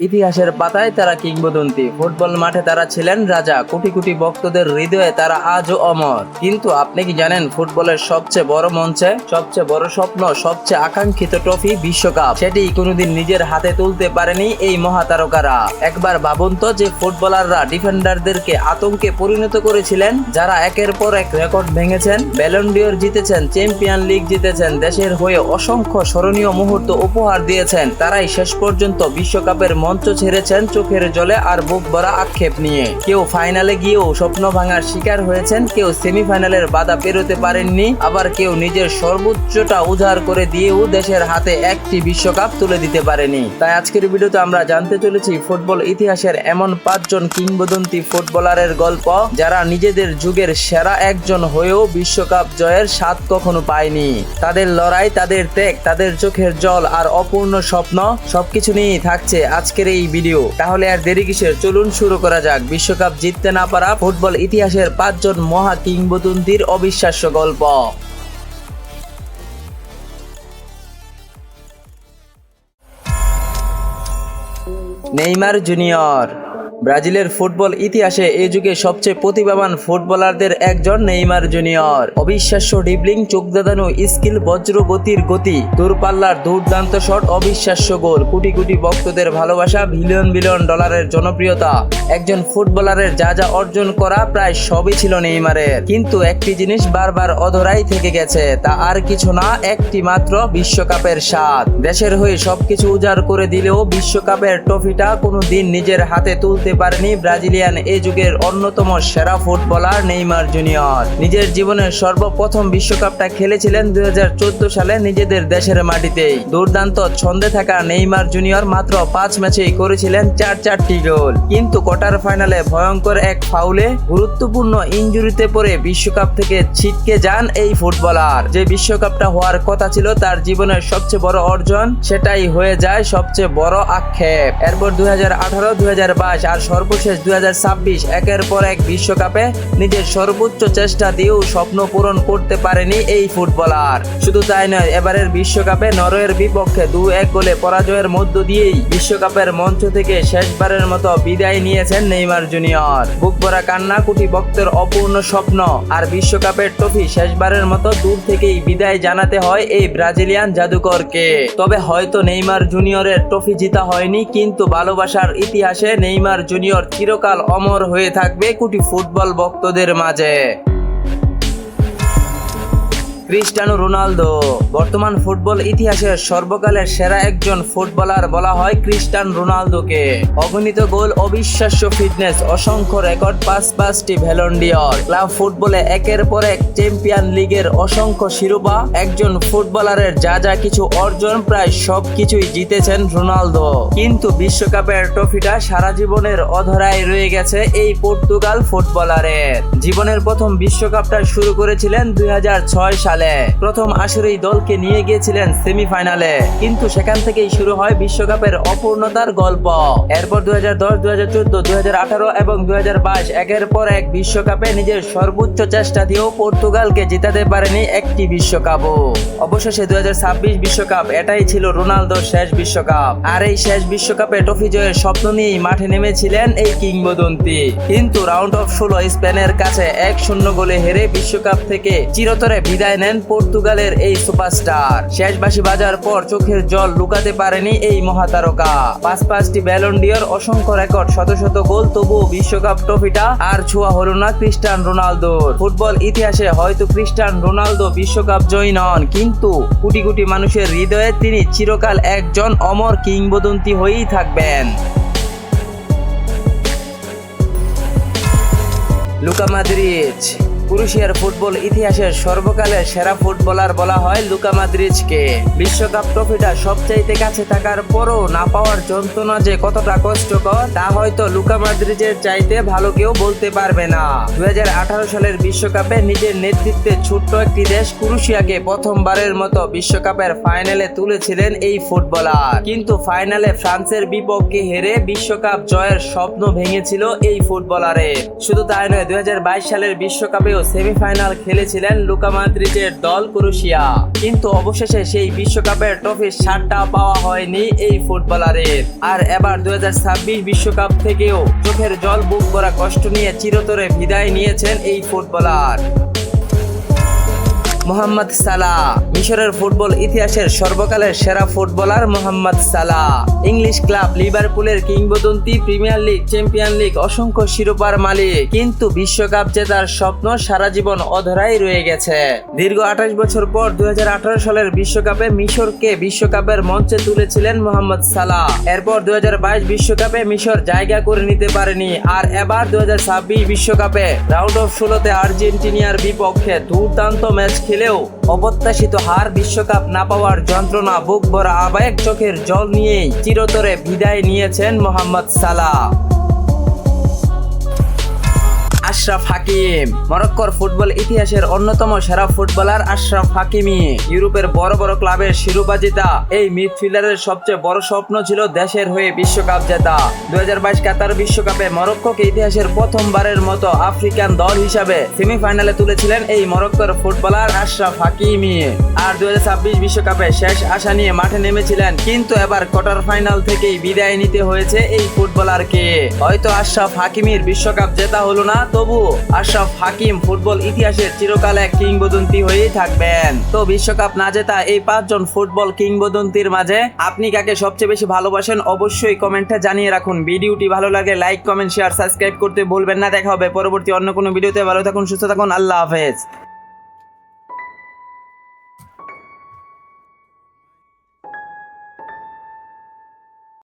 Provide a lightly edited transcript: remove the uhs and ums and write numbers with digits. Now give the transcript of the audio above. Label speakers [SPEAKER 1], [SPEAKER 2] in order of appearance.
[SPEAKER 1] ইতিহাসের পাতায় তারা কিংবদন্তি, ফুটবল মাঠে তারা ছিলেন রাজা, কোটি কোটি ভক্তদের হৃদয়ে তারা আজও অমর। কিন্তু আপনি কি জানেন, ফুটবলের সবচেয়ে বড় মঞ্চে সবচেয়ে বড় স্বপ্ন, সবচেয়ে আকাঙ্ক্ষিত ট্রফি বিশ্বকাপ, সেটি কোনোদিন নিজের হাতে তুলতে পারেনি এই মহাতারকারা। একবার ভাবুন তো, যে ফুটবলাররা ডিফেন্ডারদেরকে আতঙ্কে পরিণত করেছিলেন, যারা একের পর এক রেকর্ড ভেঙেছেন, ব্যালন ডিওর জিতেছেন, চ্যাম্পিয়ন লিগ জিতেছেন, দেশের হয়ে অসংখ্য স্মরণীয় মুহূর্ত উপহার দিয়েছেন, তারাই শেষ পর্যন্ত বিশ্বকাপের মঞ্চ ছেড়েছেন চোখের জলে আর বুক ভরা আক্ষেপ নিয়ে। কেউ ফাইনালে গিয়েও স্বপ্ন ভাঙার শিকার হয়েছেন, কেউ সেমিফাইনালের বাধা পেরোতে পারেননি, আবার কেউ নিজের সর্বোচ্চটা উজাড় করে দিয়েও দেশের হাতে একটি বিশ্বকাপ তুলে দিতে পারেনি। তাই আজকের ভিডিওতে আমরা জানতে চলেছি ফুটবল ইতিহাসের এমন 5 জন কিংবদন্তি ফুটবলারের গল্প, যারা নিজেদের যুগের সেরা একজন হয়েও বিশ্বকাপ জয়ের স্বাদ কখনো পায়নি। তাদের লড়াই, তাদের ত্যাগ, তাদের চোখের জল আর অপূর্ণ স্বপ্ন, সবকিছু নিয়েই থাকছে আজকের এই ভিডিও। তাহলে আর দেরি কিসের, চলুন শুরু করা যাক বিশ্বকাপ জিততে না পারা ফুটবল ইতিহাসের 5 জন মহা কিংবদন্তির অবিশ্বাস্য গল্প। Neymar junior. ব্রাজিলের ফুটবল ইতিহাসে এই যুগে সবচেয়ে প্রতিভাবান ফুটবলারদের একজন নেইমার জুনিয়র। অবিশ্বাস্য ড্রিবলিং, চোখ ধাঁধানো স্কিল, বজ্র গতির গতি, দূরপাল্লার দুর্দান্ত শট, অবিশ্বাস্য গোল, কোটি কোটি ভক্তদের ভালোবাসা, বিলিয়ন বিলিয়ন ডলারের জনপ্রিয়তা। একজন ফুটবলারের যা যা অর্জন করা প্রায় সবই ছিল নেইমারের, কিন্তু একটি জিনিস বারবার অধরাই থেকে গেছে, তা আর কিছু না, একটি মাত্র বিশ্বকাপের স্বাদ। দেশের হয়ে সবকিছু উজাড় করে দিলেও বিশ্বকাপের ট্রফিটা কোনোদিন নিজের হাতে তুলতে পারেনি ব্রাজিলিয়ান এই যুগের অন্যতম সেরা ফুটবলার নেইমার জুনিয়র। নিজের জীবনের সর্বপ্রথম বিশ্বকাপটা খেলেছিলেন 2014 সালে নিজেদের দেশের মাটিতেই। দুর্দান্ত ছন্দে থাকা নেইমার জুনিয়র মাত্র 5 ম্যাচেই করেছিলেন 4টি গোল, কিন্তু কোয়ার্টার ফাইনালে ভয়ঙ্কর এক ফাউলে গুরুত্বপূর্ণ ইনজুরিতে পড়ে বিশ্বকাপ থেকে ছিটকে যান এই ফুটবলার। যে বিশ্বকাপটা হওয়ার কথা ছিল তার জীবনের সবচেয়ে বড় অর্জন, সেটাই হয়ে যায় সবচেয়ে বড় আক্ষেপ। এরপর 2018, 2022 আর সর্বশেষ 2026 একের পর এক বিশ্বকাপে নিজের সর্বোচ্চ চেষ্টা দিয়েও স্বপ্ন পূরণ করতে পারেনি এই ফুটবলার। শুধু তাই নয়, এবারের বিশ্বকাপে নরওয়ের বিপক্ষে 2-1 গোলে পরাজয়ের মধ্য দিয়েই বিশ্বকাপের মঞ্চ থেকে শেষবারের মতো বিদায় নিয়েছেন নেইমার জুনিয়র। বুক ভরা কান্না, কোটি ভক্তের অপূর্ণ স্বপ্ন আর বিশ্বকাপের ট্রফি শেষবারের মতো দূর থেকেই বিদায় জানাতে হয় এই ব্রাজিলিয়ান জাদুকরকে। তবে হয়তো নেইমার জুনিয়রের ট্রফি জিতা হয়নি, কিন্তু ভালোবাসার ইতিহাসে নেইমার জুনিয়র চিরকাল অমর হয়ে থাকবে কোটি ফুটবল ভক্তদের মাঝে। Cristiano Ronaldo. বর্তমান ফুটবল ইতিহাসের সর্বকালের সেরা একজন ফুটবলার বলা হয় ক্রিস্টিয়ানো রোনালদোকে। অগণিত গোল, অবিশ্বাস্য ফিটনেস, অসংখ্য রেকর্ড, 5টি ব্যালন ডিওর, ক্লাব ফুটবলে একের পর এক চ্যাম্পিয়ন লিগের অসংখ্য শিরোপা। একজন ফুটবলারের যা যা কিছু অর্জন, প্রায় সবকিছুই জিতেছেন রোনালদো, কিন্তু বিশ্বকাপের ট্রফিটা সারা জীবনের অধরায় রয়ে গেছে এই পর্তুগাল ফুটবলারের। জীবনের প্রথম বিশ্বকাপটা শুরু করেছিলেন 2006 সালে। প্রথম আসরেই দলকে নিয়ে গিয়েছিলেন সেমিফাইনালে, কিন্তু সেখান থেকেই শুরু হয় বিশ্বকাপের অপূর্ণতার গল্প। এরপর 2010, 2014, 2018 এবং 2022 একের পর এক বিশ্বকাপে নিজের সর্বোচ্চ চেষ্টা দিয়েও পর্তুগালকে জিতাতে পারেনি একটি বিশ্বকাপও। অবশেষে 2026 বিশ্বকাপ, এটাই ছিল রোনালদোর শেষ বিশ্বকাপ। আর এই শেষ বিশ্বকাপে ট্রফি জয়ের স্বপ্ন নিয়েই মাঠে নেমেছিলেন এই কিংবদন্তি, কিন্তু রাউন্ড অফ 16 স্পেনের কাছে 1-0 গোলে হেরে বিশ্বকাপ থেকে চিরতরে বিদায় নেন পর্তুগালের এই সুপারস্টার। শেষ বাঁশি বাজার পর চোখের জল লুকাতে পারেনি এই মহাতারকা। 5টি ব্যালন ডিওর, অসংখ্য রেকর্ড, শত শত গোল, তবুও বিশ্বকাপ ট্রফিটা আর ছোঁয়া হলো না ক্রিস্টিয়ানো রোনালদোর। ফুটবল ইতিহাসে হয়তো ক্রিস্টিয়ানো রোনালদো বিশ্বকাপ জয়ী নন, কিন্তু কোটি কোটি মানুষের হৃদয়ে তিনি চিরকাল একজন অমর কিংবদন্তি হয়েই থাকবেন। Luka Modric. ক্রোয়েশিয়ার ফুটবল ইতিহাসের সর্বকালের সেরা ফুটবলার বলা হয় লুকা মদ্রিচকে। বিশ্বকাপ ট্রফিটা সবচাইতে কাছে থাকার পরও না পাওয়ার যন্ত্রণা যে কতটা কষ্টকর, তা হয়তো লুকা মদ্রিচের চাইতে ভালো কেউ বলতে পারবে না। 2018 সালের বিশ্বকাপে নিজের নেতৃত্বে ছোট্ট একটি দেশ ক্রোয়েশিয়াকে প্রথমবারের মতো বিশ্বকাপের ফাইনালে তুলেছিলেন এই ফুটবলার, কিন্তু ফাইনালে ফ্রান্সের বিপক্ষে হেরে বিশ্বকাপ জয়ের স্বপ্ন ভেঙেছিল এই ফুটবলারের। শুধু তাই নয়, 2022 সালের বিশ্বকাপে বিশ্বকাপেও সেমিফাইনাল খেলেছিলেন লুকা মদ্রিচের দল ক্রোয়েশিয়া, কিন্তু অবশেষে সেই বিশ্বকাপের ট্রফির স্বাদটা পাওয়া হয়নি এই ফুটবলারের। আর এবার 2026 বিশ্বকাপ থেকেও চোখের জল বুক ভরা কষ্ট নিয়ে চিরতরে বিদায় নিয়েছেন এই ফুটবলার। মোহাম্মদ সালাহ, মিশরের ফুটবল ইতিহাসের সর্বকালের সেরা ফুটবলার মোহাম্মদ সালাহ। ইংলিশ ক্লাব লিভারপুলের কিংবদন্তি, প্রিমিয়ার লিগ, চ্যাম্পিয়ন লিগ, অসংখ্য শিরোপার মালিক, কিন্তু বিশ্বকাপ জেতার স্বপ্ন সারা জীবন অধরাই রয়ে গেছে। দীর্ঘ 28 বছর পর 2018 সালের বিশ্বকাপে মিশরকে বিশ্বকাপের মঞ্চে তুলেছিলেন মোহাম্মদ সালাহ। এরপর 2022 বিশ্বকাপে মিশর জায়গা করে নিতে পারেনি, আর এবার 2026 বিশ্বকাপে রাউন্ড অফ 16তে আর্জেন্টিনার বিপক্ষে দুর্দান্ত ম্যাচ খেলেও অপ্রত্যাশিত হার, বিশ্বকাপ না পাওয়ার যন্ত্রণা, বুক ভরা আবেগ, চোখের জল নিয়েই চিরতরে বিদায় নিয়েছেন মোহাম্মদ সালাহ। আশরাফ হাকিম, মরক্কোর ফুটবল ইতিহাসের অন্যতম সেরা ফুটবলার আশরাফ হাকিমি। ইউরোপের বড় বড় ক্লাবের শিরোপা জেতা এই মিডফিল্ডারের সবচেয়ে বড় স্বপ্ন ছিল দেশের হয়ে বিশ্বকাপ জেতা। 2022 কাতার বিশ্বকাপে মরক্কোকে ইতিহাসের প্রথমবারের মতো আফ্রিকান দল হিসাবে সেমিফাইনালে তুলেছিলেন এই মরক্কোর ফুটবলার আশরাফ হাকিমি। আর 2026 বিশ্বকাপে শেষ আশা নিয়ে মাঠে নেমেছিলেন, কিন্তু এবার কোয়ার্টার ফাইনাল থেকেই বিদায় নিতে হয়েছে এই ফুটবলারকে। হয়তো আশরাফ হাকিমির বিশ্বকাপ জেতা হলো না, তবু আশরাফ হাকিম ফুটবল ইতিহাসের চিরকাল এক কিংবদন্তি হয়েই থাকবেন। তো বিশ্বকাপ না জেতা এই 5 জন ফুটবল কিংবদন্তির মাঝে আপনি কাকে সবচেয়ে বেশি ভালোবাসেন অবশ্যই কমেন্টে জানিয়ে রাখুন। ভিডিওটি ভালো লাগে লাইক, কমেন্ট, শেয়ার, সাবস্ক্রাইব করতে ভুলবেন না। দেখা হবে পরবর্তী অন্য কোনো ভিডিওতে। ভালো থাকুন, সুস্থ থাকুন, আল্লাহ হাফেজ।